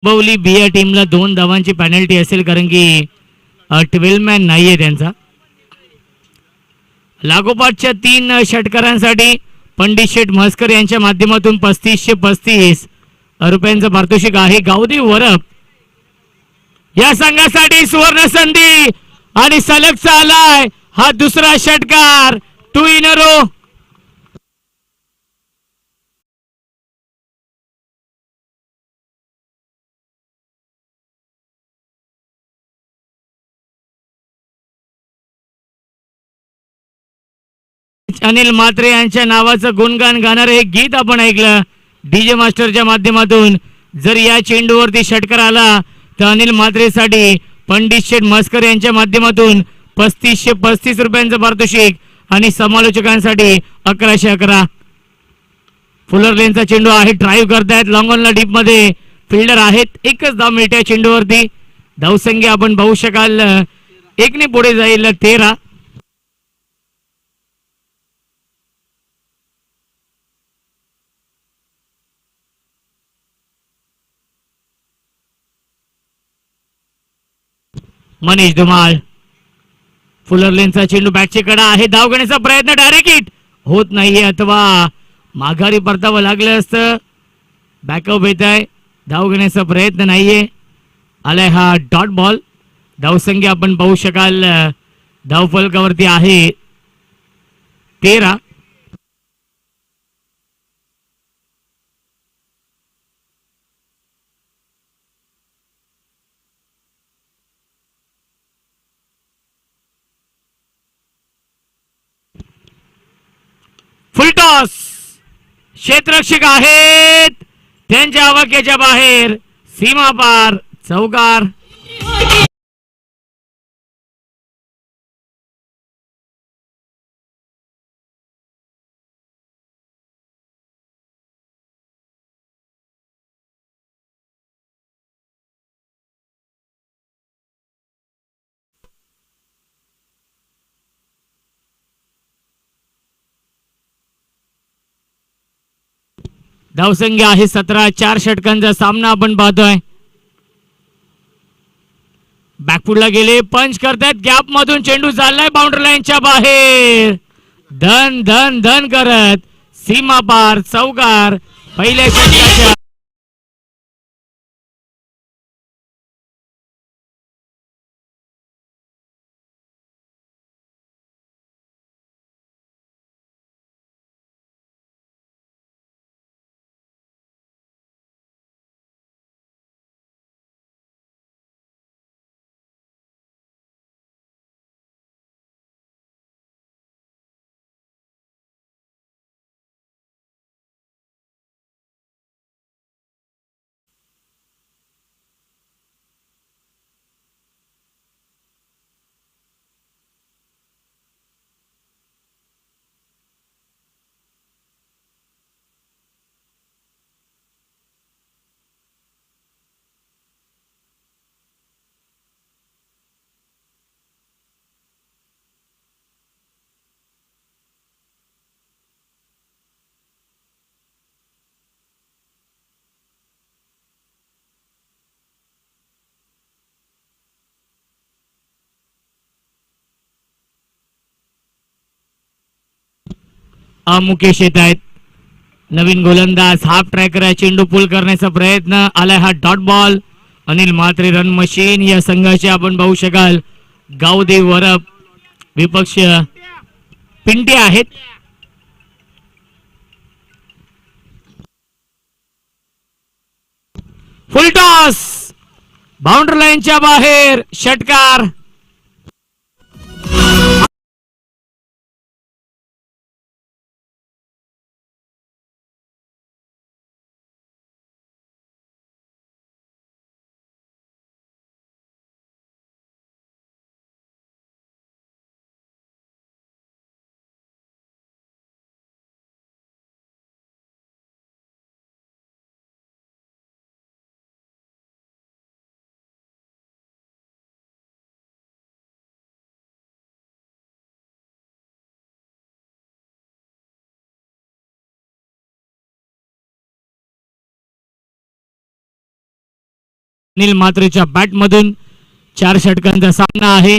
बवली बिया टीमला 2 धावांची पेनल्टी असेल कारण की 12 मॅन नाहीये त्यांचा. लागोपाठच्या 3 षटकारांसाठी पंडित शेठ म्हसकर यांच्या माध्यमातून 3535 रुपयांचं पारितोषिक आहे. गावदी वरप या संघासाठी सुवर्ण संधी आणि सलग चालाय हा दुसरा षटकार 2 in a row. Anil Mhatre यांच्या नावाचं गुणगान गाणारे हे गीत आपण ऐकलं डीजे मास्टरच्या माध्यमातून. जर या चेंडूवरती षटकार आला तर अनिल म्हात्रेसाठी पंडित शेठ म्हसकर यांच्या माध्यमातून 3535 रुपयांचं पारितोषिक आणि समालोचकांसाठी 1111. फुलर लेनचा चेंडू आहे. ड्राईव्ह करतायत लॉंग ऑनला डीप मध्ये फिल्डर आहेत. एकच धाव मिळते चेंडूवरती. धावसंख्या आपण पाहू शकाल 1 पुढे जाईल 13. मनीष धुमाळ फुलर लेनचा चेंडू बॅटची कडा आहे. धाव घेण्याचा प्रयत्न डायरेक्ट हिट होत नाहीये अथवा माघारी परतावं लागलं असतं. बॅकअप येत आहे. धाव घेण्याचा प्रयत्न नाहीये. आलाय हा डॉट बॉल. धावसंख्या आपण पाहू शकाल धाव फलकावरती आहे 13. फुलटॉस क्षेत्ररक्षक आहेत त्यांच्या आवाक्याच्या बाहेर सीमा पार चौकार. धावसंख्या आहे 17. 4 षटकांचा सामना आपण पाहतोय. बॅकफुटला गेले पंच करतायत. गॅप मधून चेंडू चाललाय बाउंड्री लाईनच्या बाहेर. धन धन धन करत सीमा पार चौकार. पहिल्या षटकाच्या मुकेश येत आहेत. नवीन गोलंदाज हाफ ट्रॅकर चेंडू पुल करण्याचा प्रयत्न. आलाय हा dot ball. Anil Mhatre run machine या संघाचे आपण पाहू शकाल गावदेव वरप विपक्ष पिंटे आहेत. फुलटॉस बाउंड्री लाईनच्या बाहेर षटकार. अनिल म्हात्रेच्या बॅट मधून 4 षटकांचा सामना आहे.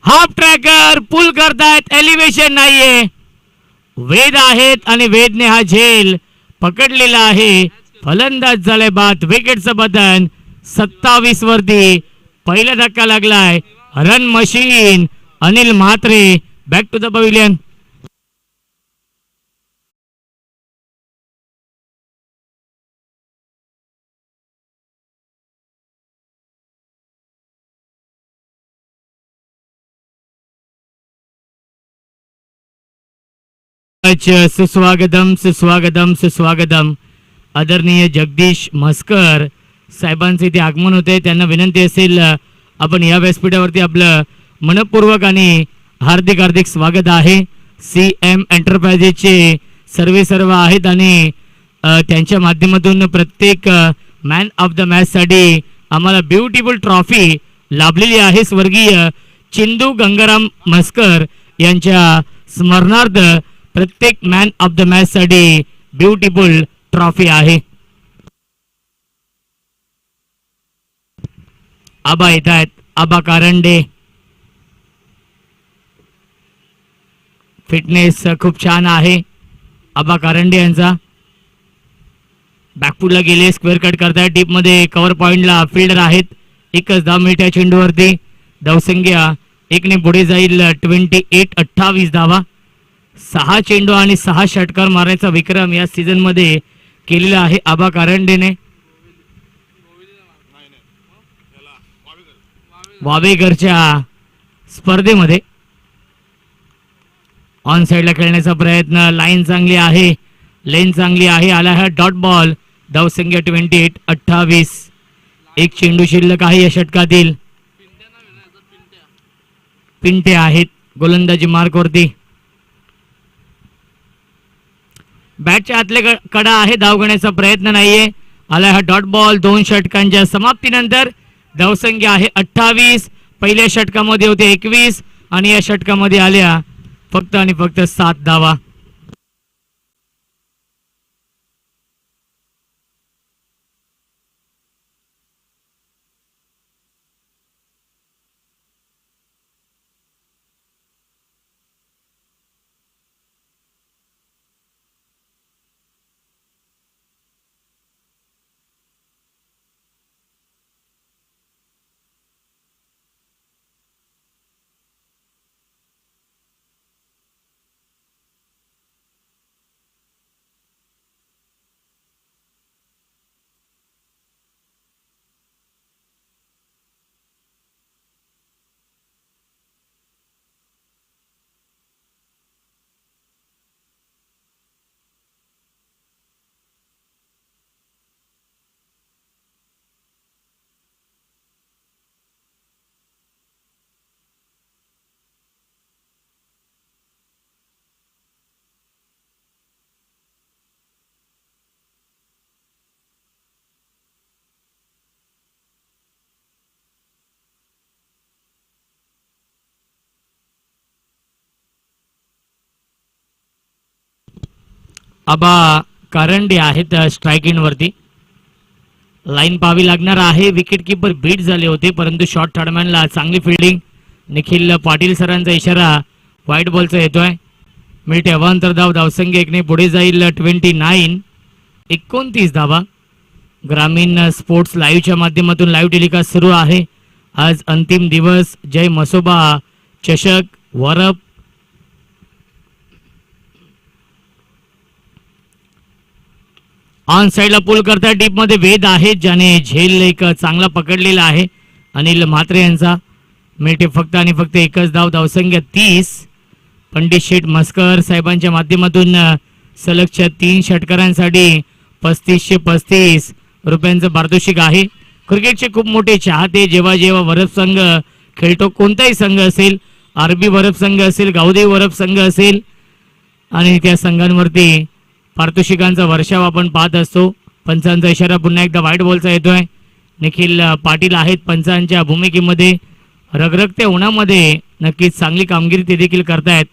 हाफ ट्रॅकर पुल करतायत, एलिव्हेशन नाहीये, वेद आहेत आणि वेदने हा झेल पकडलेला आहे. फलंदाज झालाय बाद. विकेटचं बटन 27 वरती पहिला धक्का लागलाय. Run machine Anil Mhatre back to the pavilion. सुस्वागतम सुस्वागतम सुस्वागतम. आदरणीय जगदीश म्हस्कर साहेबांचे इथे आगमन होते. त्यांना विनंती असेल आपण या व्यासपीठावरती आपलं मनपूर्वक आणि हार्दिक हार्दिक स्वागत आहे. CM एंटरप्राइजेसचे सर्व आहेत आणि त्यांच्या माध्यमातून प्रत्येक मॅन ऑफ द मॅच साठी आम्हाला ब्युटिफुल ट्रॉफी लाभलेली आहे. स्वर्गीय चिंदू गंगाराम म्हस्कर यांच्या स्मरणार्थ प्रत्येक मॅन ऑफ द मॅच साठी ब्युटिफुल ट्रॉफी आहे. आबा येत आहेत. आबा कारंडे. फिटनेस खूप छान आहे आबा कारंडे यांचा. बॅकफुटला गेले, स्क्वेअर कट करतायत. डीप मध्ये कव्हर पॉइंटला फिल्डर आहेत. एकच धाव मिळत्या चेंडूवरती. धावसंख्या 1 ने पुढे जाईल. 28 धावा. 6 चेंडू आणि 6 षटकार मारण्याचा विक्रम या सीझन मध्ये केलेला आहे आबा कारंडेने. वावेघरच्या स्पर्धेमध्ये ऑन साइडला खेळण्याचा प्रयत्न. लाईन चांगली आहे, लेन चांगली आहे. आला हा डॉट बॉल. धावसंख्या 28. एक चेंडू शिल्लक आहे या षटकातील. पिंटे आहेत गोलंदाजी मार्कवरती. बॅटच्या आतले कडा आहे. धाव घेण्याचा प्रयत्न नाहीये. आला हा डॉट बॉल. 2 षटकांच्या समाप्तीनंतर धावसंख्या आहे 28. पहिल्या षटकामध्ये होते 21 आणि या षटकामध्ये आल्या फक्त आणि फक्त 7 धावा. आबा कारंडे आहेत स्ट्रायकिंग वरती. लाईन पाहावी लागणार आहे. विकेट किपर बीट झाले होते परंतु शॉर्ट थर्डमॅनला चांगली फिल्डिंग. निखिल पाटील सरांचा इशारा व्हाईट बॉलचा येतोय. मिळते अवांतर धाव. धावसंख्या 1 ने पुढे जाईल. 29 धावा. ग्रामीण स्पोर्ट्स लाईव्हच्या माध्यमातून लाईव्ह टेलिकास्ट सुरू आहे. आज अंतिम दिवस. जय मसोबा चषक वरप ऑन साइडला पुल करता. डीप मध्ये वेद आहे ज्याने झेल एक चांगला पकडलेला आहे अनिल म्हात्रे यांचा. मिळते फक्त आणि फक्त एकच धाव. धावसंख्या 30. पंडित शेठ म्हस्कर साहेबांच्या माध्यमातून सलगच्या 3 षटकारांसाठी 3535 रुपयांचं पारितोषिक आहे. क्रिकेटचे खूप मोठे चाहते. जेव्हा जेव्हा वरप संघ खेळतो, कोणताही संघ असेल, आरबी वरप संघ असेल, गावदेवी वरप संघ असेल, आणि त्या संघांवरती पारितोषिकांचा वर्षाव आपण पाहत असतो. पंचांचा इशारा पुन्हा एकदा व्हाईट बॉलचा येतोय. निखिल पाटील आहेत पंचांच्या भूमिकेमध्ये. रगरगत्या उन्हामध्ये नक्कीच चांगली कामगिरी ते देखील करतायत.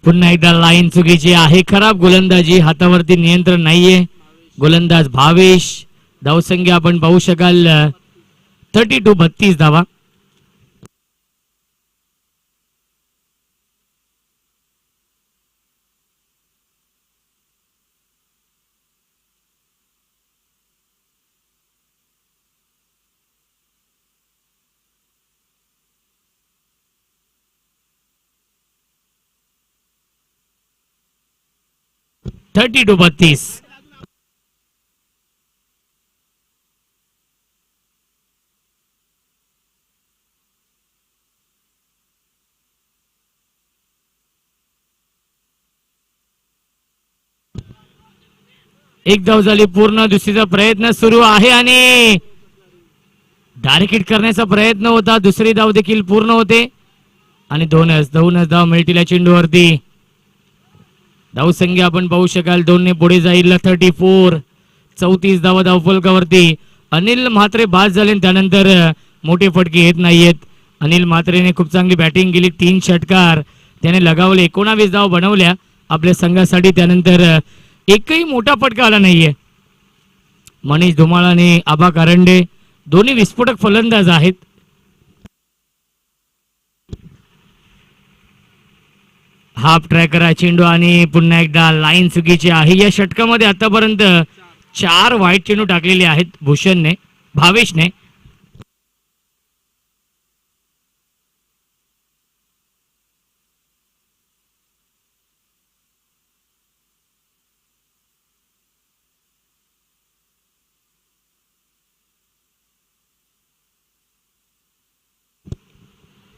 पुन्हा एकदा लाईन चुकीची आहे. खराब गोलंदाजी, हातावरती नियंत्रण नाहीये. गोलंदाज भावेश. धावसंख्या आपण पाहू शकाल 32 धावा. Thirty two 32. एक धाव झाली पूर्ण. दुसरीचा प्रयत्न सुरू आहे आणि डायरेक्ट हिट करण्याचा प्रयत्न होता. दुसरी धाव देखील पूर्ण होते आणि दोनच धाव मिळतील या चेंडूवरती. धावसंख्या आपण पाहू शकाल 2 ने पुढे जाईल 34. 34 धावा धावफलकावरती. अनिल म्हात्रे बाद झाले. त्यानंतर मोठे फटके येत नाहीयेत. अनिल म्हात्रेने खूप चांगली बॅटिंग केली. 3 षटकार त्याने लगावले. 19 धाव बनवल्या आपल्या संघासाठी. त्यानंतर एकही मोठा फटका आला नाहीये. मनीष धुमाळ आणि आबा कारंडे दोन्ही विस्फोटक फलंदाज आहेत. हाफ ट्रॅकर चेंडू आणि पुन्हा एकदा लाईन चुकीची आहे. या षटकामध्ये आतापर्यंत 4 वाईट चेंडू टाकलेले आहेत भूषणने, भावेशने.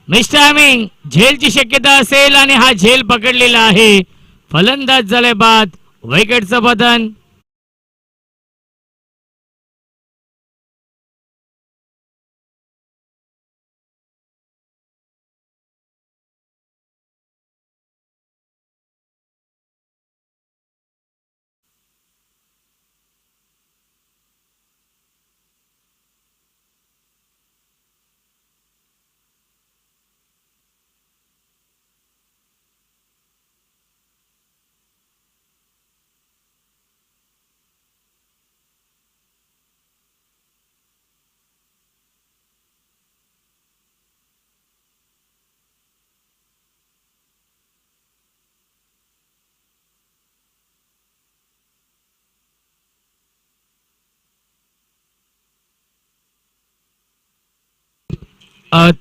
मिस टायमिंग, झेलची शक्यता असेल आणि हा झेल पकडलेला आहे. फलंदाज झाले बाद. विकेटचं पतन.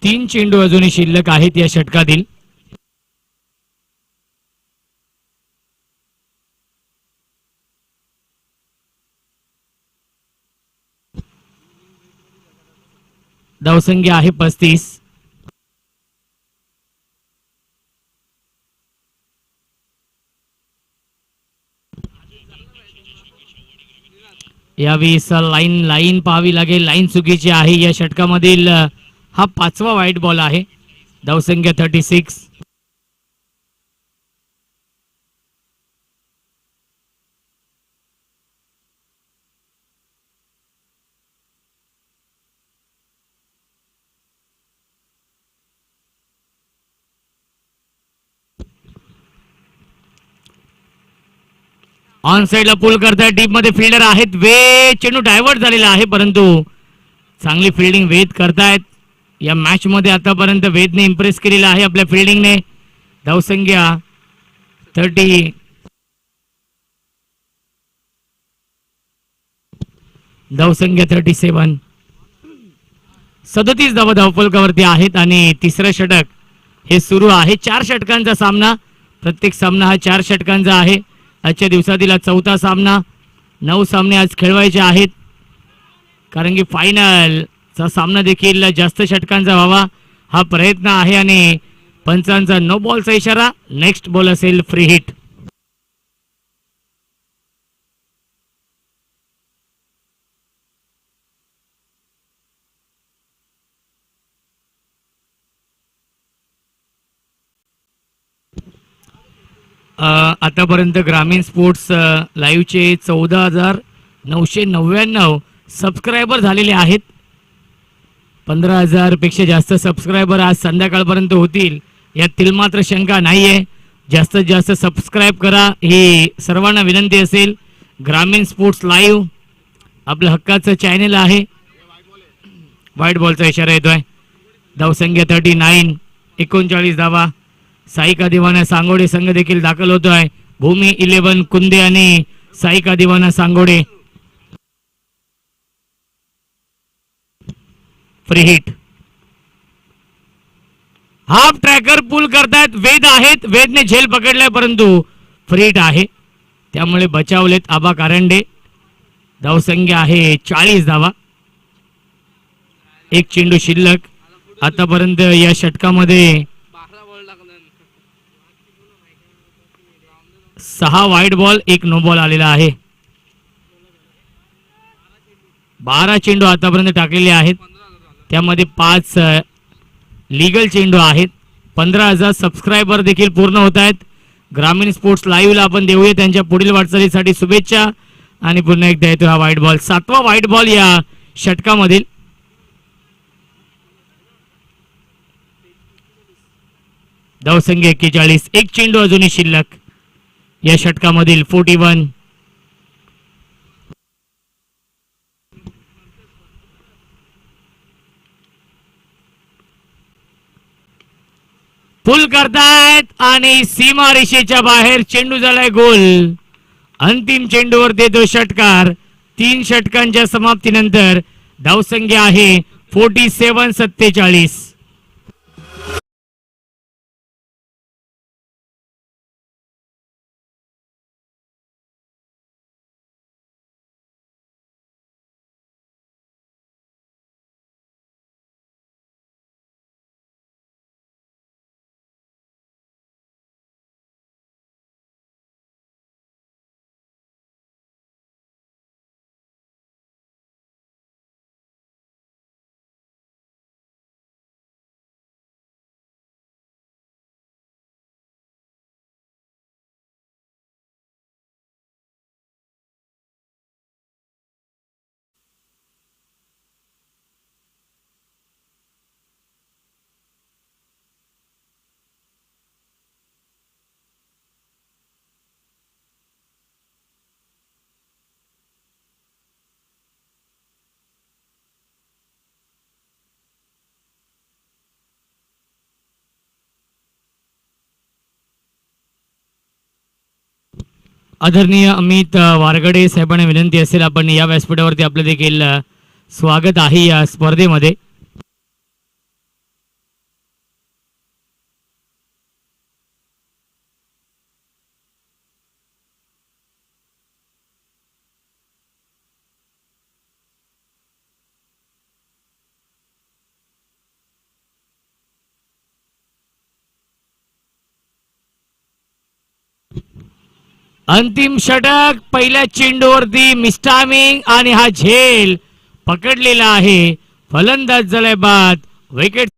तीन चेंडू अजूनही शिल्लक आहेत या षटकातील. धावसंख्या आहे 35. यावेळी लाईन पाहावी लागेल. लाईन चुकीची आहे. या षटकामधील हा 5वा वाईट बॉल आहे. धावसंख्या 36. ऑन साइडला पुल करतायत. डीप मध्ये फिल्डर आहेत. चेंडू डायव्हर्ट झालेला आहे परंतु चांगली फिल्डिंग वेद करतायत. या मॅच मध्ये आतापर्यंत वेदने इम्प्रेस केलेला आहे आपल्या फिल्डिंगने. धावसंख्या 30. धावसंख्या 37. 37 धावा धावफलकावरती आहेत आणि तिसरं षटक हे सुरू आहे. 4 षटकांचा सामना. प्रत्येक सामना हा 4 षटकांचा आहे. आजच्या दिवसातील 4था सामना. 9 सामने आज खेळवायचे आहेत कारण की फायनलचा सामना देखील जास्त षटकांचा व्हावा हा प्रयत्न आहे आणि पंचांचा नो बॉलचा इशारा. नेक्स्ट बॉल असेल फ्री हिट. आतापर्यंत ग्रामीण स्पोर्ट्स लाईव्हचे 14,999 सबस्क्रायबर झालेले आहेत. 15,000 पेक्षा जास्त सबस्क्रायबर आज संध्याकाळपर्यंत होतील यातील मात्र शंका नाहीये. जास्तीत जास्त सबस्क्राईब करा ही सर्वांना विनंती असेल. ग्रामीण स्पोर्ट्स लाईव्ह आपलं हक्काचं चॅनल आहे. व्हाईट बॉलचा इशारा येतोय. धावसंख्या 39, 39 धावा. साईका दिवाना सांगोडे संघ देखील दाखल होतोय. भूमी 11 कुंदे आणि साईका दिवाना सांगोडे. Free hit. Half tracker pull करतायत. वेद आहेत. वेदने झेल पकडलाय परंतु फ्री हिट आहे त्यामुळे बचावलेत आबा कारंडे. धावसंख्या आहे 40 धावा. एक चेंडू शिल्लक. आतापर्यंत या षटकामध्ये 6 वाईट बॉल 1 नो बॉल आलेला आहे. 12 चेंडू आतापर्यंत टाकलेले आहेत त्यामध्ये 5 लीगल चेंडू आहेत. 15,000 सबस्क्रायबर देखील पूर्ण होत आहेत. ग्रामीण स्पोर्ट्स लाईव्हला आपण देऊया त्यांच्या पुढील वाटचालीसाठी शुभेच्छा. आणि पुन्हा एकदा येतो हा व्हाईट बॉल. 7वा व्हाईट बॉल या षटकामधील. धावसंख्या 41. एक चेंडू अजूनही शिल्लक या षटकामधील. 41. पुल करतायत आणि सीमा रेषेच्या बाहेर चेंडू झालाय गोल. अंतिम चेंडूवर देतो षटकार. 3 षटकांच्या समाप्तीनंतर धावसंख्या आहे 47-47. आदरणीय अमित वारगडे साहेबांना विनंती असेल आपण या व्यासपीठावरती आपलं देखील स्वागत आहे या स्पर्धेमध्ये. अंतिम षटक. पहिल्या चेंडूवरती मिस्टामिंग आणि हा झेल पकडलेला आहे. फलंदाज झालाय बाद. विकेट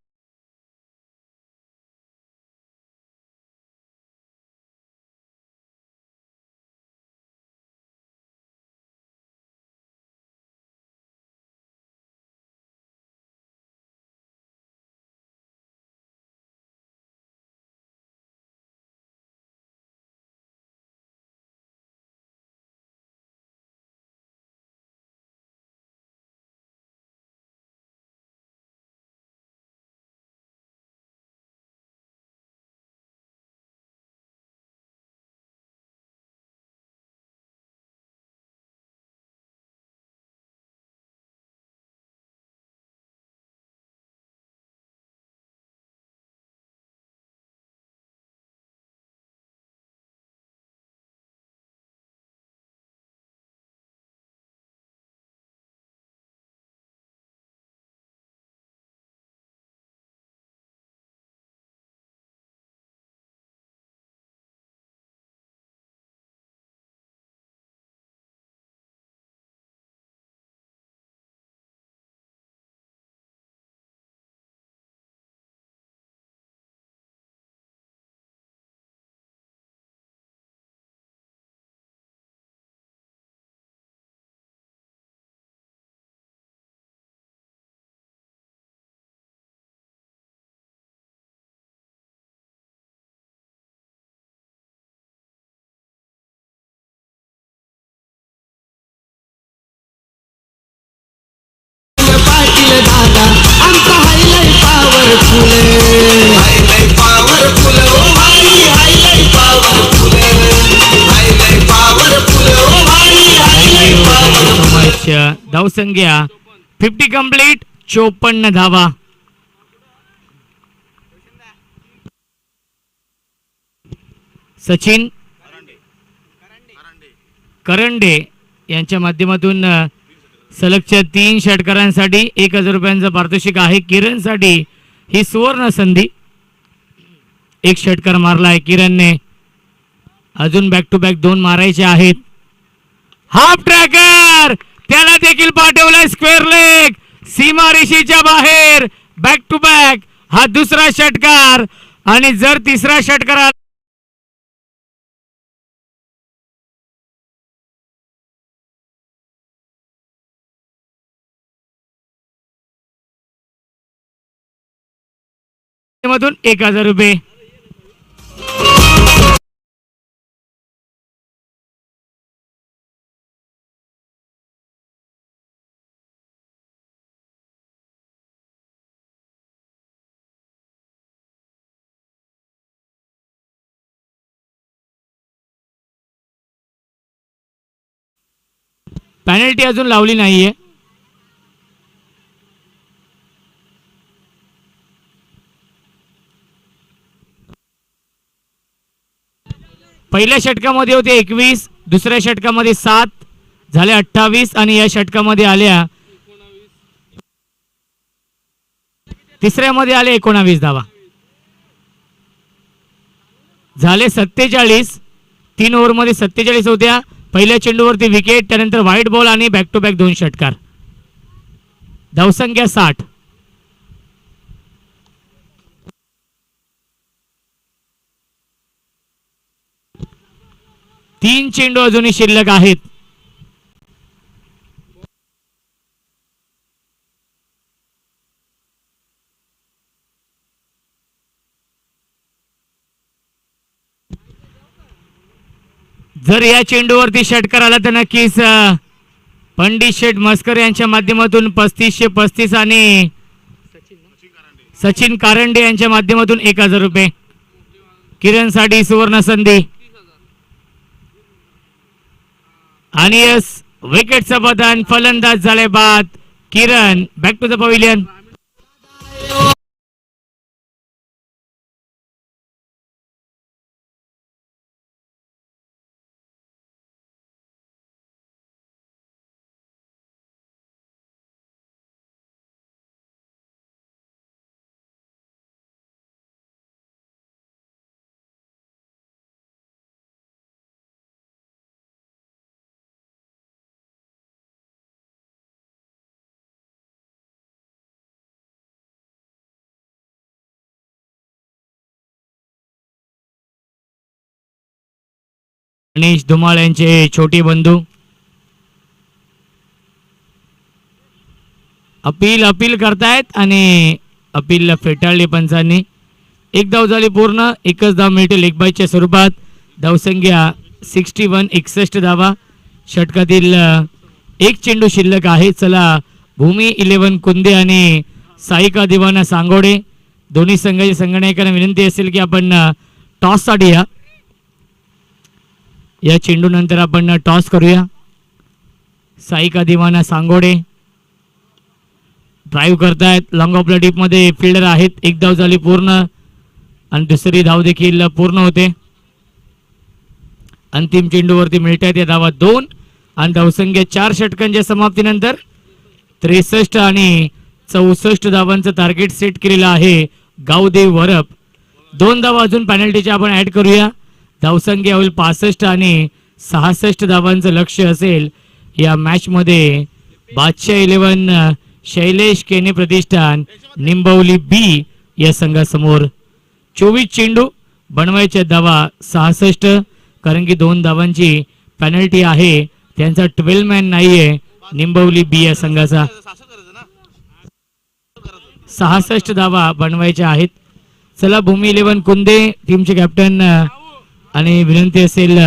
धावसंख्या 50 कंप्लीट 54 धावा. सचिन करंडे यांच्या माध्यमातून सलगच्या 3 षटकारांसाठी 1000 रुपयांचं पारितोषिक आहे. किरणसाठी ही सुवर्ण संधी. 1 षटकार मारलाय किरणने, अजून बॅक टू बॅक 2 मारायचे आहेत. हाफ ट्रॅकर त्याला देखील पाठवलाय स्क्वेअर लेग, सीमारेषेच्या बाहेर. बॅक टू बॅक हा दुसरा षटकार, आणि जर तिसरा षटकार मधून 1000 रुपये. पेनल्टी अजून लावली नाहीये. पहिल्या षटकामध्ये होते 21, दुसऱ्या षटकामध्ये 7 झाले 28, आणि या षटकामध्ये आल्या तिसऱ्यामध्ये आले 19 धावा. झाले 47. 3 ओव्हरमध्ये 47 होत्या. पहिल्या चेंडूवरती विकेट, त्यानंतर व्हाईट बॉल आणि बॅक टू बॅक 2 षटकार. धावसंख्या 60. 3 चेंडू अजूनही शिल्लक आहेत. जर या चेंडूवरती षटकार आला तर नक्कीच पंडित शेठ मस्कर यांच्या माध्यमातून 3535 आणि सचिन कारंडे यांच्या माध्यमातून 1000 रुपये. किरणसाठी सुवर्ण संधी. आणि यस विकेटचं पतन, फलंदाज झाले बाद. Kiran back to the pavilion. Ganesh Dhumal यांचे छोटे बंधू अपील करतायत, आणि अपीलला फेटाळले पंचांनी. 1 धाव झाली पूर्ण. 1च धाव मिळते लेग बायच्या स्वरूपात. धावसंख्या 61 61 धावा. षटकातील 1 चेंडू शिल्लक आहे. चला भूमी 11 कुंदे आणि साईका दिवाना सांगोडे दोन्ही संघाच्या संघनायकांना विनंती असेल की आपण टॉस साठी या चेंडू नंतर आपण टॉस करूया. साईका दिवाना सांगोडे ड्राईव्ह करतायत. लॉंग ऑफ द डीप मध्ये फिल्डर आहेत. 1 धाव झाली पूर्ण, आणि दुसरी धाव देखील पूर्ण होते. अंतिम चेंडूवरती मिळतात या धावा 2, आणि धावसंख्या 4 षटकांच्या समाप्तीनंतर 63 आणि 64 धावांचं टार्गेट सेट केलेलं आहे गावदेव वरप. 2 धावा अजून पेनल्टीच्या आपण ऍड करूया. धावसंख्या होईल 65 आणि 66 धावांचं लक्ष्य असेल या मॅच मध्ये. बादशाह 11 शैलेश केने प्रतिष्ठान निंबवली बी या संघासमोर. 24 चेंडू बनवायच्या धावा 66, कारण की 2 धावांची पेनल्टी आहे. त्यांचा 12 मॅन नाहीये निंबवली बी या संघाचा. 66 धावा बनवायच्या आहेत. चला भूमी 11 कुंदे टीमचे कॅप्टन, आणि विनंती असेल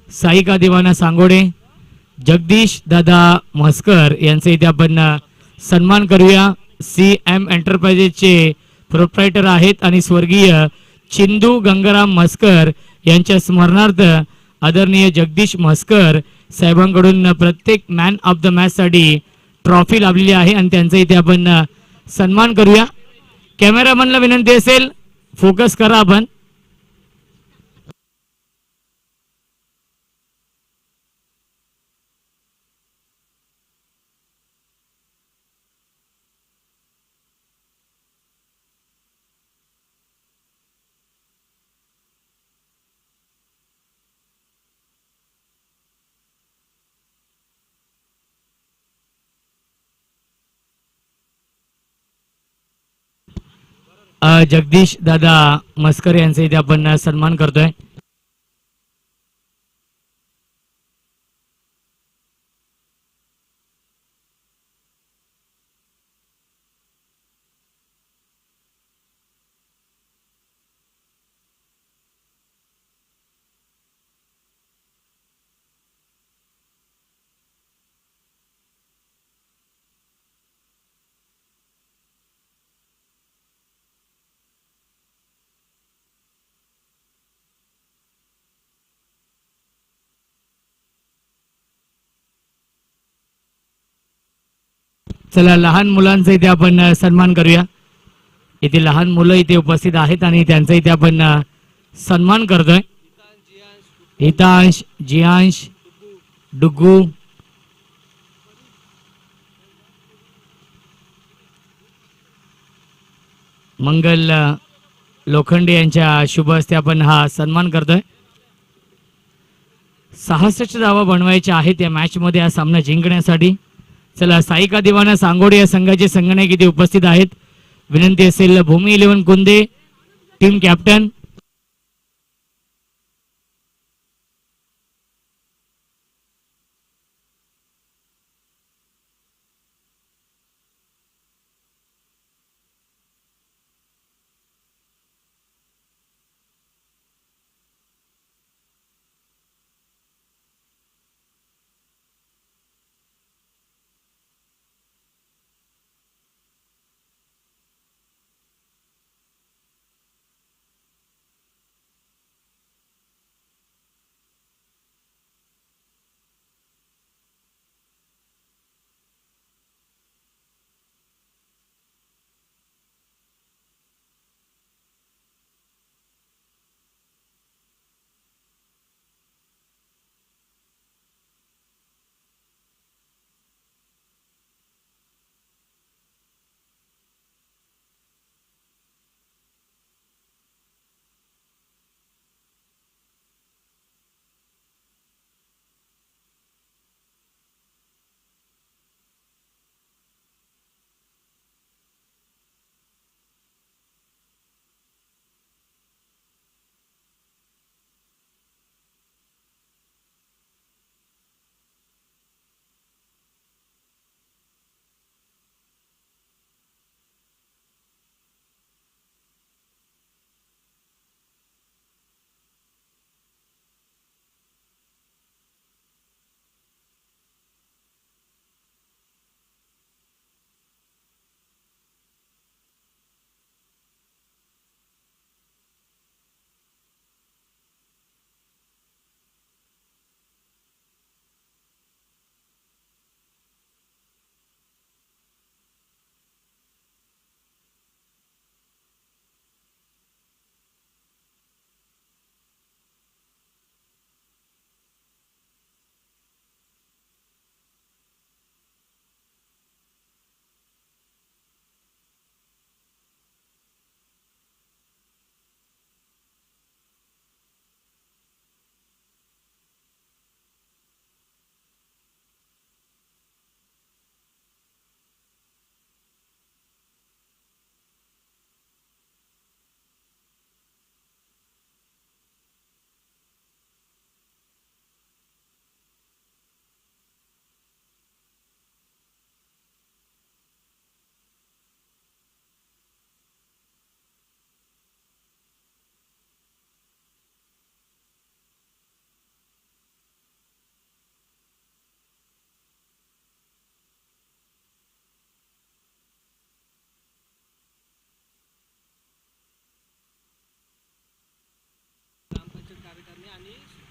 साईका दिवाना सांगोडे, जगदीश दादा म्हस्कर यांचा इथे आपण सन्मान करूया. CM एंटरप्राइजेसचे प्रोप्रायटर आहेत, आणि स्वर्गीय चिंदू गंगाराम म्हस्कर यांच्या स्मरणार्थ आदरणीय जगदीश म्हस्कर साहेबांकडून प्रत्येक मॅन ऑफ द मॅच साठी ट्रॉफी लाभलेली आहे आणि त्यांचा इथे आपण सन्मान करूया. कॅमेरामॅनला विनंती असेल फोकस करा आपण. जगदीश दादा मस्कर यांचा इथे आपण सन्मान करतोय. चला लहान मुलांचा इथे आपण सन्मान करूया. इथे लहान मुलं इथे उपस्थित आहेत आणि त्यांचा इथे आपण सन्मान करतोय. हितांश, जियांश, डुग्गू, मंगल लोखंडे यांच्या शुभ हस्ते आपण हा सन्मान करतोय. 66 धावा बनवायच्या आहेत या मॅच मध्ये हा सामना जिंकण्यासाठी. चला साईका दिवाना सांगोडे या संघाचे संघनायक इथे उपस्थित आहेत. विनंती असेल भूमी 11 कुंदे टीम कॅप्टन.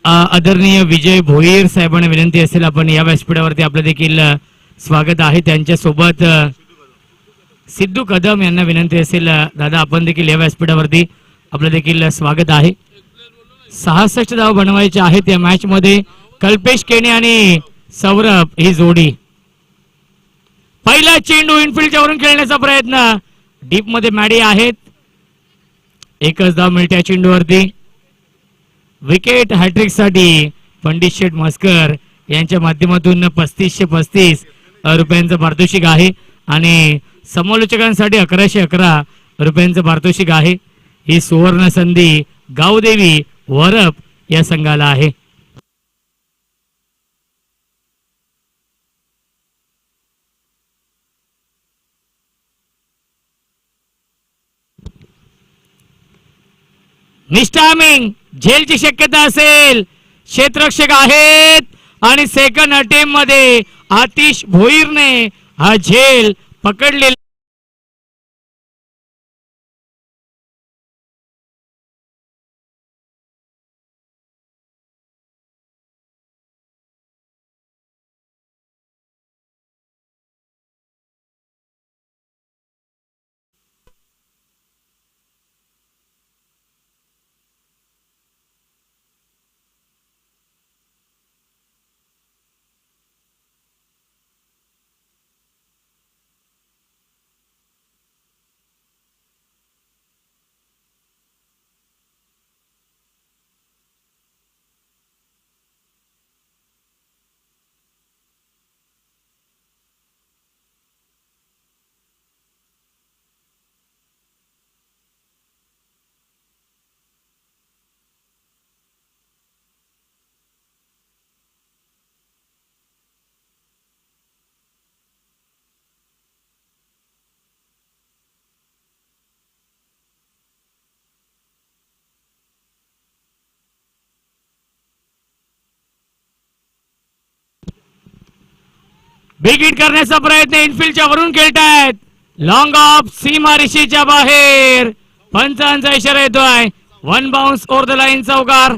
आदरणीय विजय भोईर साहेबांना विनंती असेल आपण या व्यासपीठावरती आपलं देखील स्वागत आहे. त्यांच्यासोबत सिद्धू कदम यांना विनंती असेल दादा आपण देखील या व्यासपीठावरती आपलं देखील स्वागत आहे. 66 धाव बनवायचे आहेत या मॅच मध्ये. कल्पेश केणे आणि सौरभ ही जोडी. पहिला चेंडू इनफिल्डच्या वरून खेळण्याचा प्रयत्न. डीप मध्ये मॅडी आहेत. एकच धाव मिळते या चेंडूवरती. विकेट हॅट्रिक साठी पंडित शेठ मस्कर यांच्या माध्यमातून 3535 रुपयांचं पारितोषिक आहे आणि समालोचकांसाठी 1111 रुपयांचं पारितोषिक आहे. ही सुवर्ण संधी गावदेवी वरप या संघाला आहे. मिस्टामिंग झेलची शक्यता असेल. क्षेत्ररक्षक आहेत आणि सेकंड अटेम्प्ट मध्ये आतिश भोईरने हा झेल पकडलेला. बिग हिट करण्याचा प्रयत्न. इनफिल्डच्या वरून खेळतायत. लॉंग ऑफ सीमारेषेच्या बाहेर. पंचांचा इशारा येतोय. 1 बाउन्स ओव्हर द लाईन चौकार.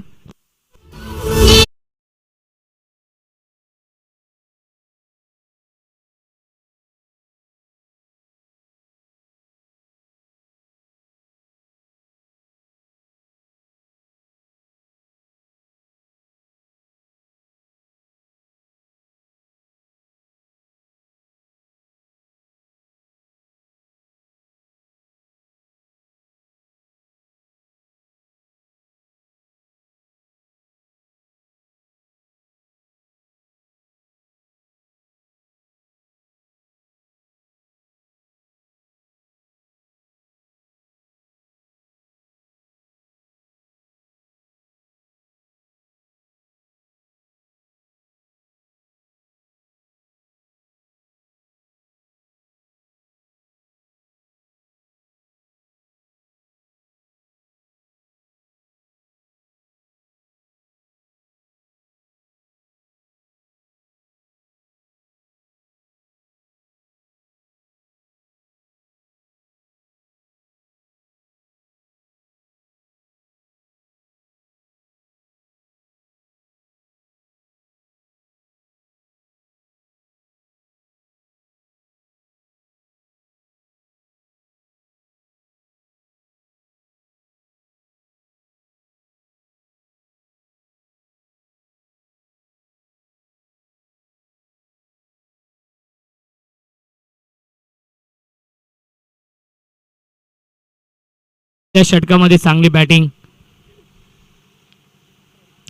या षटकामध्ये चांगली बॅटिंग.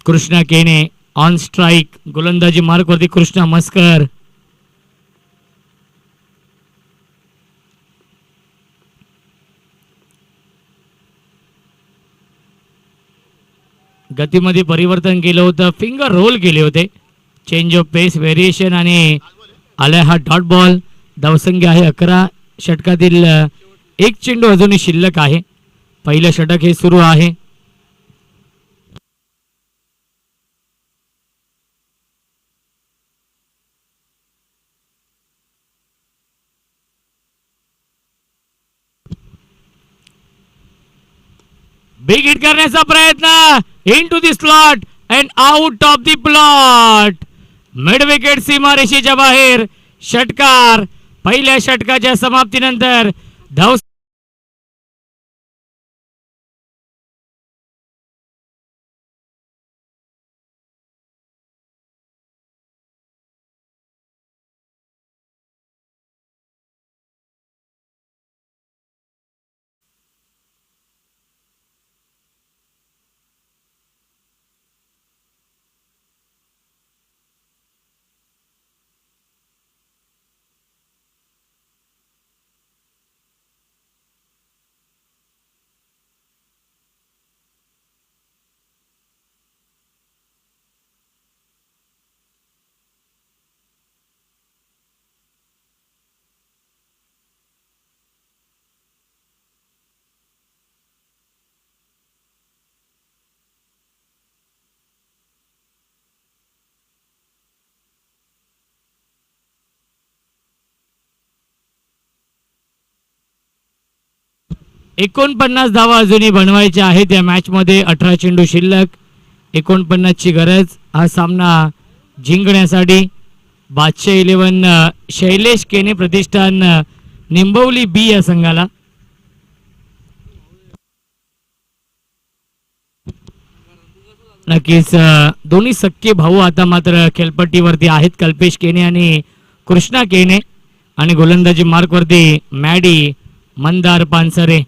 कृष्णा केने ऑन स्ट्राईक. गोलंदाजी मार्क वरती कृष्णा मस्कर. गतीमध्ये परिवर्तन केलं होतं. फिंगर रोल केले होते. चेंज ऑफ पेस व्हेरिएशन आणि आलाय हा डॉट बॉल. धावसंख्या आहे 11. षटकातील एक चेंडू अजूनही शिल्लक आहे. पहिलं षटक हे सुरू आहे. बिग हिट करण्याचा प्रयत्न. Into the slot. And out of the plot. Mid wicket सीमारेषेच्या बाहेर. षटकार. पहिल्या षटकाच्या समाप्तीनंतर धाव एकोणपन्नास धावा अजूनही बनवायच्या आहेत या मॅच मध्ये. 18 चेंडू शिल्लक. 49 ची गरज हा सामना जिंकण्यासाठी. बादशाह 11 शैलेश केने प्रतिष्ठान निंबवली बी या संघाला. नक्कीच दोन्ही सख्खे भाऊ आता मात्र खेळपट्टीवरती आहेत. कल्पेश केने आणि कृष्णा केने. आणि गोलंदाजी मार्क वरती मॅडी मंदार पानसरे.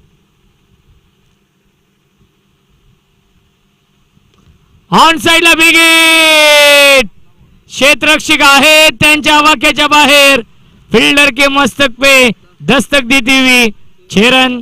ऑन साइडला विकेट. क्षेत्ररक्षक आहेत त्यांच्या वाक्याच्या बाहेर. फील्डर के मस्तक पे दस्तक देती हुई 6 रन.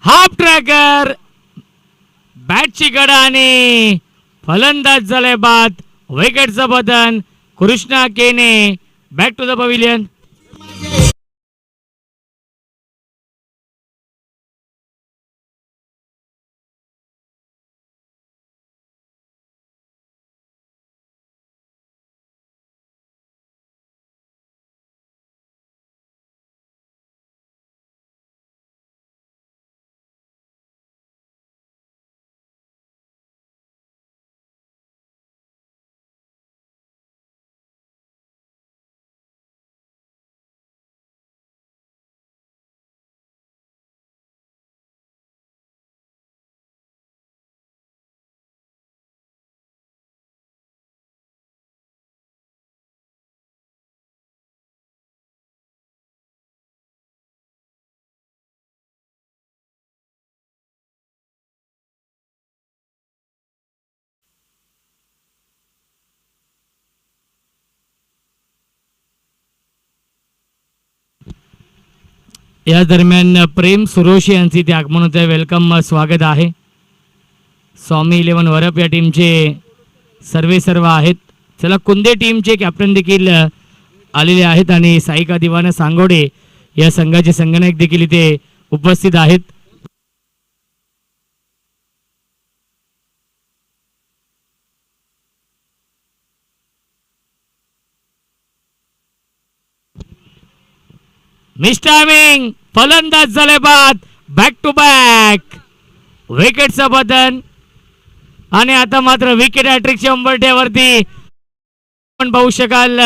Half tracker. बॅटची गडा आणि फलंदाज झालाय बाद. विकेटचं बदन. कृष्णा केने बॅक टू द पवेलियन. या दरम्यान प्रेम सुरोशी यांचे ते आगमन होते. वेलकम स्वागत आहे. स्वामी 11 वरप या टीमचे सर्व आहेत. चला कुंदे टीमचे कॅप्टन देखील आलेले आहेत आणि साईका दिवाना सांगोडे या संघाचे संगणक देखील इथे उपस्थित आहेत. मिस्टायमिंग फलंदाज झाले बाद. बॅक टू बॅक विकेटचं पतन. आणि आता मात्र विकेट हॅट्रिकच्या उंबरठ्यावरती आपण पाहू शकाल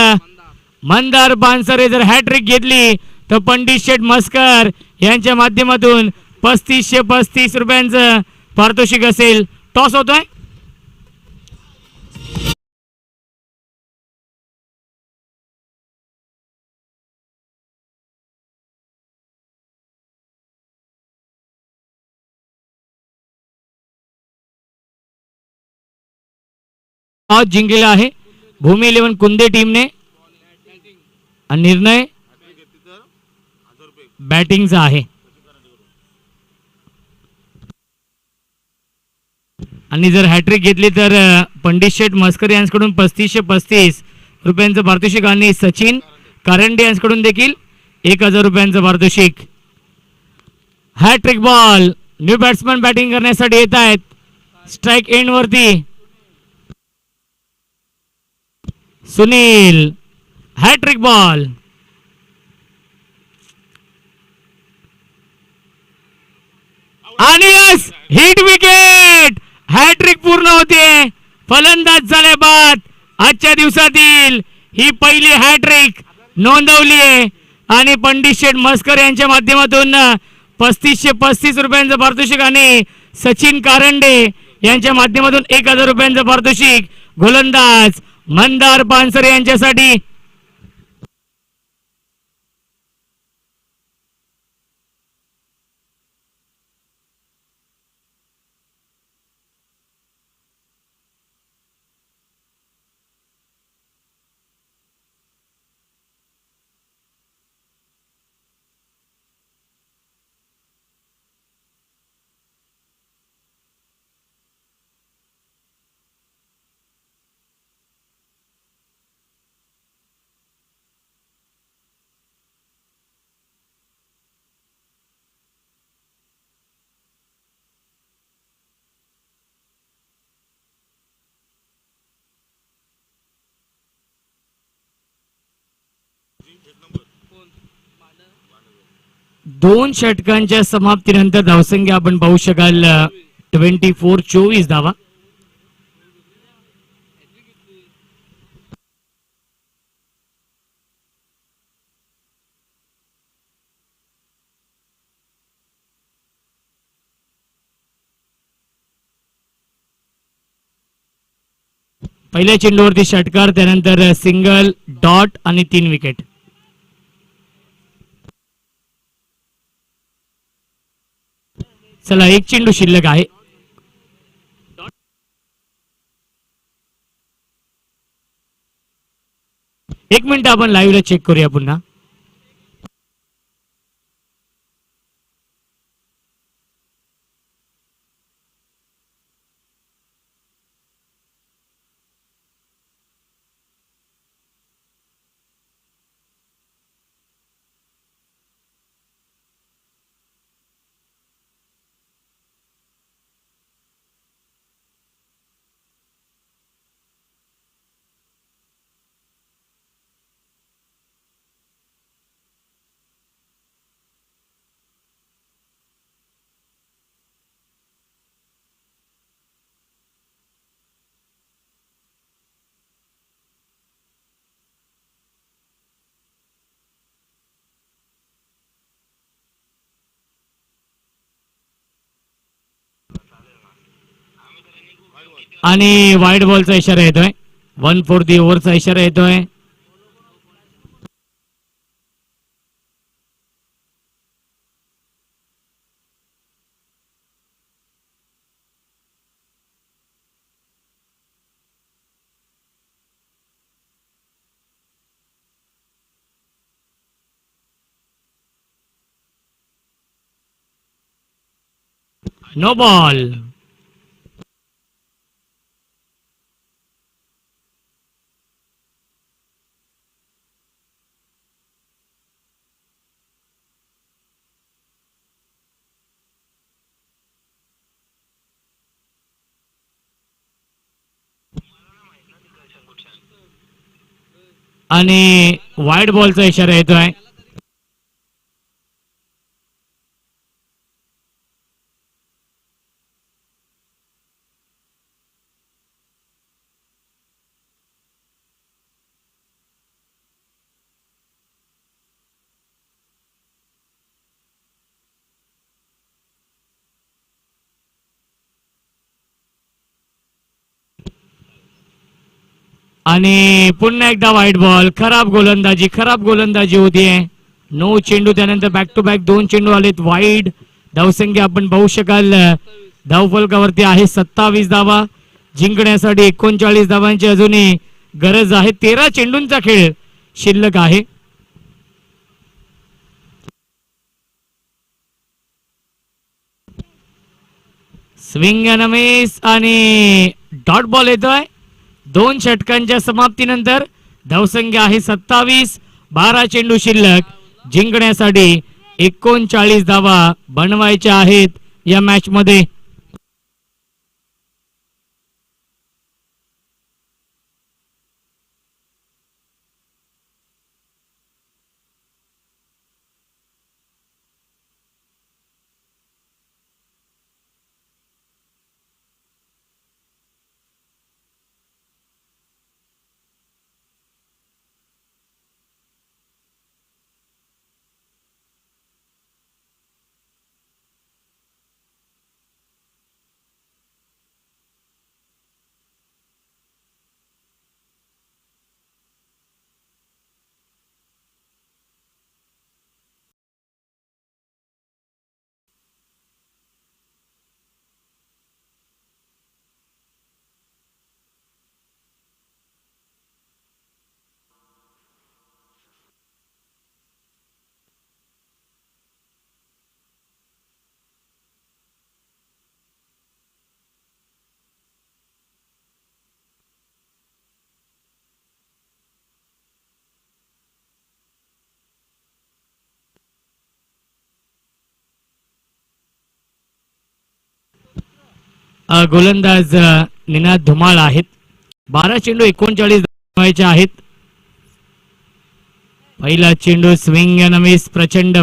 मंदार पानसरे जर हॅट्रिक घेतली तर पंडित शेठ मस्कर यांच्या माध्यमातून 3535 रुपयांचं पारितोषिक असेल. टॉस होतोय. टॉस जिंकलेला आहे भूमी 11 कुंदे टीमने. आणि निर्णय बॅटिंगचा आहे. आणि जर हॅट्रिक घेतली तर पंडित शेठ मस्कर यांच्याकडून 3535 रुपयांचं पारितोषिक आणि सचिन कारंडे यांच्याकडून देखील 1000 रुपयांचं पारितोषिक. Hattrick ball. New batsman batting करण्यासाठी येत आहेत. स्ट्राइक एंड वरती सुनील. Hattrick ball. आणि यस हिट विकेट. हॅट्रिक पूर्ण होते. फलंदाज झाले बाद. आजच्या दिवसातील ही पहिली हॅट्रिक नोंदवली आहे. आणि पंडित शेठ मस्कर यांच्या माध्यमातून 3535 रुपयांचं पारितोषिक आणि सचिन कारंडे यांच्या माध्यमातून 1000 रुपयांचं पारितोषिक गोलंदाज मंदार पानसरे यांच्यासाठी. दोन षटकांच्या समाप्तीनंतर धावसंख्या आपण पाहू शकाल 24 धावा. पहिल्या चेंडूवरती षटकार त्यानंतर सिंगल डॉट आणि 3 विकेट. चला एक चेंडू शिल्लक आहे. एक मिनिट आपण लाईव्हला चेक करूया पुन्हा. आणि वाईड बॉलचा इशारा येतोय. 1/4 ओव्हरचा इशारा येतोय. No ball. आणि वाईड बॉलचा इशारा येतोय. आणि पुन्हा एकदा व्हाईट बॉल. खराब गोलंदाजी होतीये. 9 चेंडू त्यानंतर बॅक टू बॅक 2 चेंडू आलेत वाईड. धावसंख्या आपण पाहू शकाल धावफलकावरती आहे 27 धावा. जिंकण्यासाठी 39 धावांची अजूनही गरज आहे. 13 चेंडूंचा खेळ शिल्लक आहे. स्विंग अँड मिस आणि डॉट बॉल येतोय. 2 षटकांच्या समाप्तीनंतर धावसंख्या आहे 27. 12 चेंडू शिल्लक. जिंकण्यासाठी 39 धावा बनवायच्या आहेत या मॅच मध्ये. गोलंदाज निनाद धुमाळ आहेत. 12 चेंडू 39 धावांचे आहेत. पहिला चेंडू स्विंग अँड मिस. प्रचंड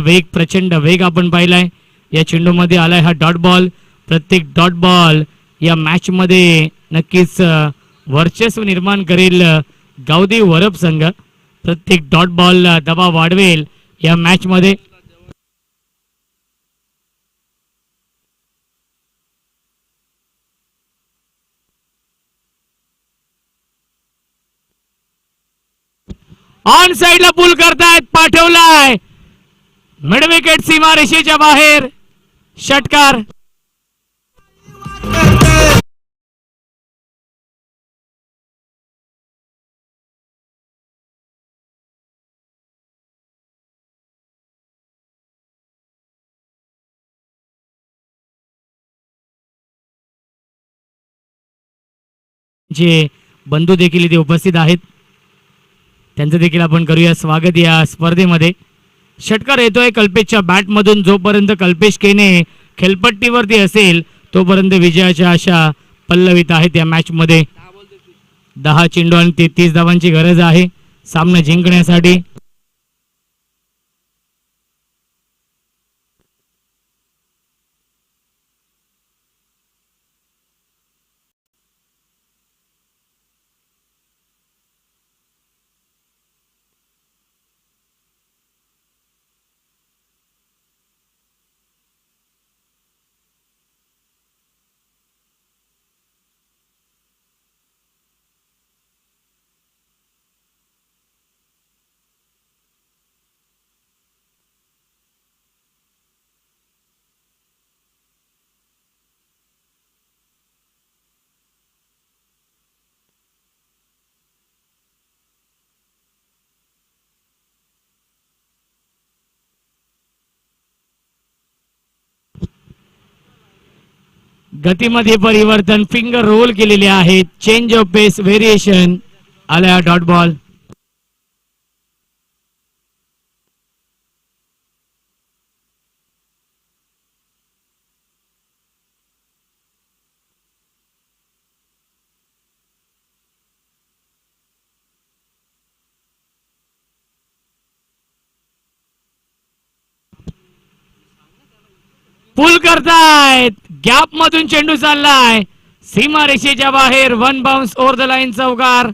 वेग आपण पाहिलाय. या चेंडू मध्ये आलाय हा डॉट बॉल. प्रत्येक डॉट बॉल या मॅच मध्ये नक्कीच वर्चस्व निर्माण करेल गावदी वरप संघ. प्रत्येक डॉट बॉल दबाव वाढवेल या मॅच मध्ये. ऑन साइडला पुल करतायत. पाठवलाय मिड विकेट सीमारेषेच्या बाहेर. षटकार. जे बंधू देखील इथे उपस्थित आहेत त्यांचं देखील आपण करूया स्वागत या स्पर्धेमध्ये. षटकार येतोय कल्पेशच्या बॅट मधून. जोपर्यंत कल्पेश केने खेळपट्टीवरती असेल तोपर्यंत विजयाच्या आशा पल्लवित आहेत या मॅच मध्ये. 10 चेंडू आणि 33 धावांची गरज आहे सामना जिंकण्यासाठी. गतीमध्ये परिवर्तन. फिंगर रोल केलेले आहेत. चेंज ऑफ पेस व्हेरिएशन आला डॉट बॉल. पुल करतायत. गॅप मधून चेंडू चाललाय सीमारेषेच्या बाहेर. 1 बाउन्स ओव्हर द लाईन चौकार.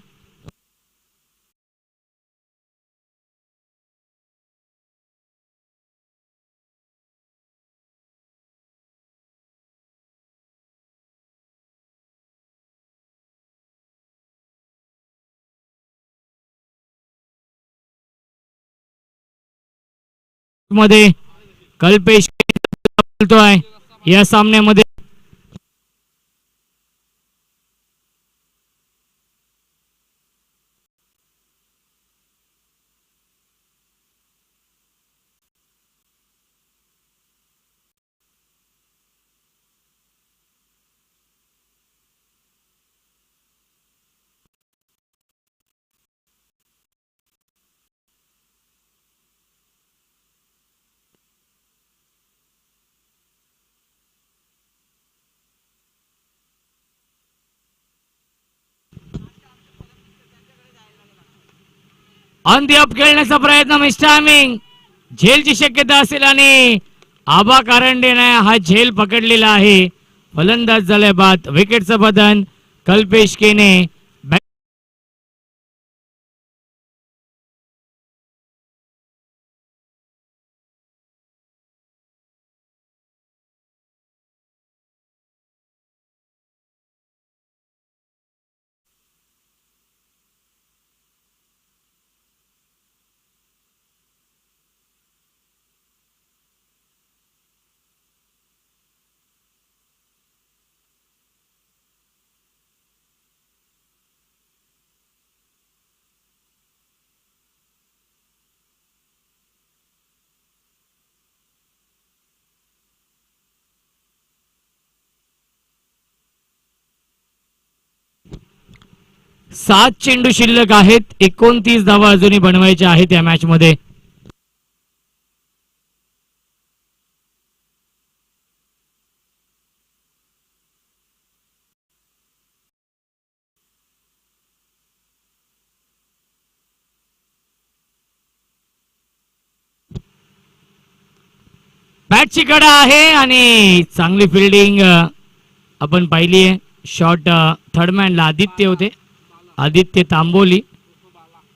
मध्ये कल्पेश बोलतोय या सामन्यामध्ये. ऑन दी अप खेळण्याचा प्रयत्न मिस टायमिंग, झेलची शक्यता असेल आणि आबा कारंडेने हा झेल पकडलेला आहे. फलंदाज झालाय बाद. विकेटचं बदन कल्पेश केने. 7 चेंडू शिल्लक आहेत. 29 धावा अजूनही बनवायच्या आहेत या मॅच मध्ये. बॅटची कडा आहे आणि चांगली फिल्डिंग आपण पाहिली आहे. शॉट थर्डमॅनला आदित्य होते, आदित्य तांबोली,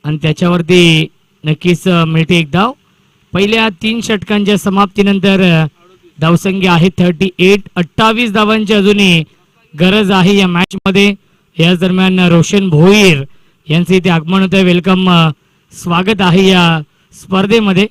आणि त्याच्यावरती नक्कीच मिळते एक धाव. पहिल्या 3 षटकांच्या समाप्तीनंतर धावसंख्या आहे 38. 28 धावांची अजूनही गरज आहे या मॅच मध्ये. याच दरम्यान रोशन भोईर यांचे इथे आगमन होत आहे. वेलकम, स्वागत आहे या स्पर्धेमध्ये.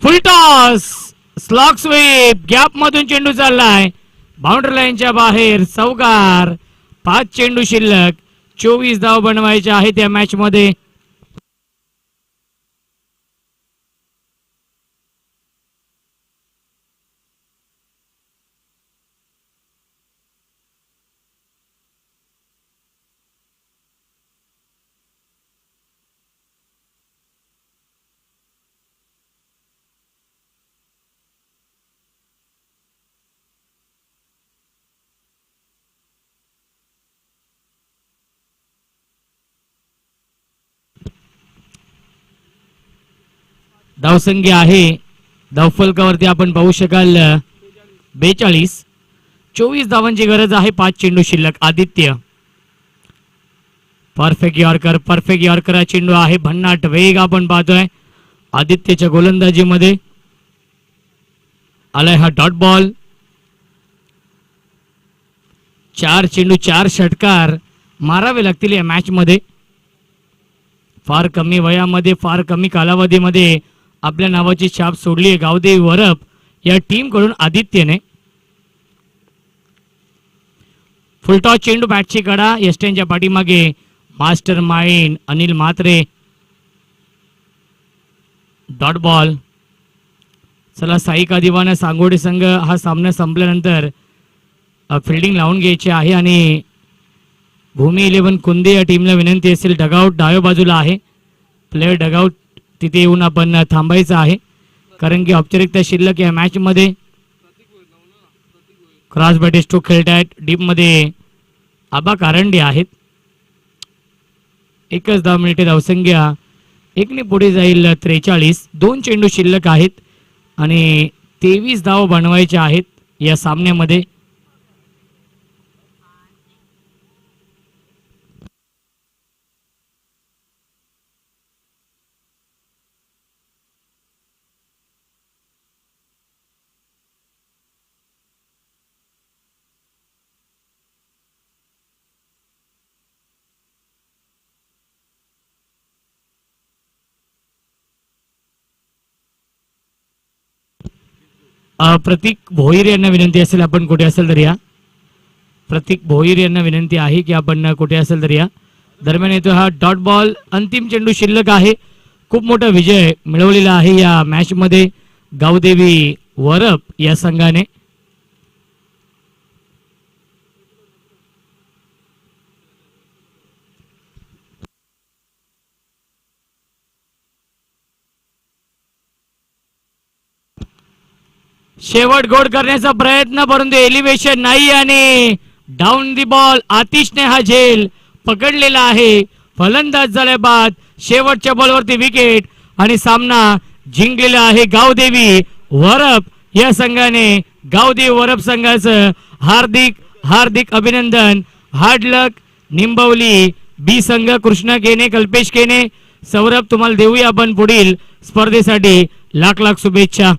Full toss, slog sweep, gap मधून चेंडू चाललाय बाउंड्री लाईनच्या बाहेर. चौकार. 5 चेंडू शिल्लक. 24 धाव बनवायच्या आहेत या मॅच मध्ये. धावसंख्या आहे धावफलकावरती आपण पाहू शकाल 42. 24 धावांची गरज आहे. 5 चेंडू शिल्लक. Aditya, perfect yorker, perfect yorker हा चेंडू आहे. भन्नाट वेग आपण पाहतोय आदित्यच्या गोलंदाजीमध्ये. आलाय हा डॉट बॉल. 4 चेंडू 4 षटकार मारावे लागतील या मॅच मध्ये. फार कमी वयामध्ये, फार कमी कालावधीमध्ये आपल्या नावाची छाप सोडली आहे गावदेवी वरप या टीम कडून आदित्यने. फुलटॉस चेंडू, बॅटची कडा. एस्टेनच्या पाठीमागे master mind Anil Mhatre. Dot ball. चला, साईका दिवाना सांगोडे संघ हा सामना संपल्यानंतर फिल्डिंग लावून घ्यायची आहे आणि भूमी 11 कुंदे या टीमला विनंती असेल, डगआउट डाव्या बाजूला आहे. प्लेयर डगआउट तिथे येऊन आपण थांबायचं आहे, कारण की औपचारिकता शिल्लक या मॅच मध्ये. क्रॉस बॅट स्ट्रोक खेळतायत. डीप मध्ये आबा कारंडे आहेत. एकच 10 मिनिटे धावसंख्या एकने पुढे जाईल 43. 2 चेंडू शिल्लक आहेत आणि 23 धाव बनवायच्या आहेत या सामन्यामध्ये. प्रतीक भोईर यांना विनंती असेल आपण कुठे असेल तर या. प्रतीक भोईर यांना विनंती आहे की आपण कुठे असेल तर या. दरम्यान येतो हा डॉट बॉल. अंतिम चेंडू शिल्लक आहे. खूप मोठा विजय मिळवलेला आहे या मॅच मध्ये गावदेवी वरप या संघाने. शेवट गोड करण्याचा प्रयत्न परंतु एलिव्हेशन नाही आणि डाऊन दी बॉल. आतिशने हा झेल पकडलेला आहे. फलंदाज झाल्या बाद शेवटच्या बॉलवरती विकेट आणि सामना जिंकलेला आहे गावदेवी वरप या संघाने. गावदेवी वरप संघाचं हार्दिक हार्दिक अभिनंदन. हार्ड लक. निंबवली बी संघ, कृष्णा केने, कल्पेश केने, सौरभ तुम्हाला देऊया आपण पुढील स्पर्धेसाठी लाख लाख शुभेच्छा.